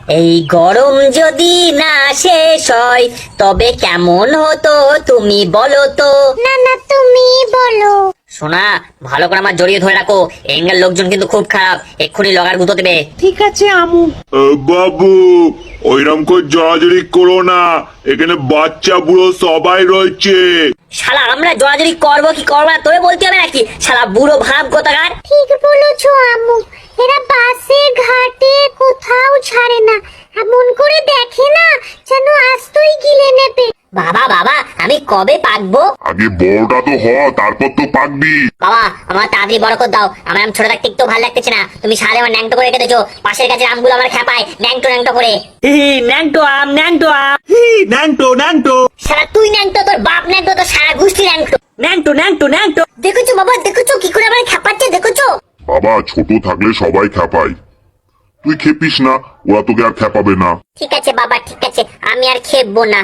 এই গরম যদি না শেষ হয় তবে কেমন হতো তুমি বলো তো। না না, তুমি বলো। সোনা, ভালো করে আমার জড়িয়ে ধরে রাখো, এঙ্গেল লোকজন কিন্তু খুব খারাপ, এক্ষুনি লগার গুঁতো দেবে। ঠিক আছে আমু। বাবু, ওইরকম করে জড়াজড়ি করো না, এখানে বাচ্চা বুড়ো সবাই রয়েছে। শালা আমরা জড়াজড়ি করবো কি করবো না তোরে বলতে হবে নাকি? শালা বুড়ো ভাব কোথাকার। ঠিক বলেছো আম্মু, এরা বাসে ঘাটে কোথাও ছাড়ে না, এমন করে দেখে না যেন আস্তই গিলে নেবে। বাবা বাবা, আমি কবে পাকবো? আগে বড়টা তো হ, তারপর তো পাকবি। বাবা আমার তাড়াতাড়ি বড় করে দাও, আমার আম ছোট থাকতে একটু ভালো লাগতেছে না। তুমি সারে আমার ন্যাংটো করে রেখে দিয়েছো, পাশের গাছের আমগুলো আমার খেপায় ন্যাংটো ন্যাংটো করে। ন্যাংটো আম, ন্যাংটো আম, ন্যাংটো ন্যাংটো সারা তুই ন্যাংটো, তোর বাপ ন্যাংটো, তোর সারা গোষ্ঠী ন্যাংটো। ন্যাংটো ন্যাংটো ন্যাংটো। দেখেছো বাবা, দেখেছো কি করে আমার খেপাচ্ছে, দেখেছো? বাবা, ছোট থাকলে সবাই খেপায়, তুই খেপিস না, ওরা তোকে আর খেপাবে না। ঠিক আছে বাবা, ঠিক আছে, আমি আর খেপবো না।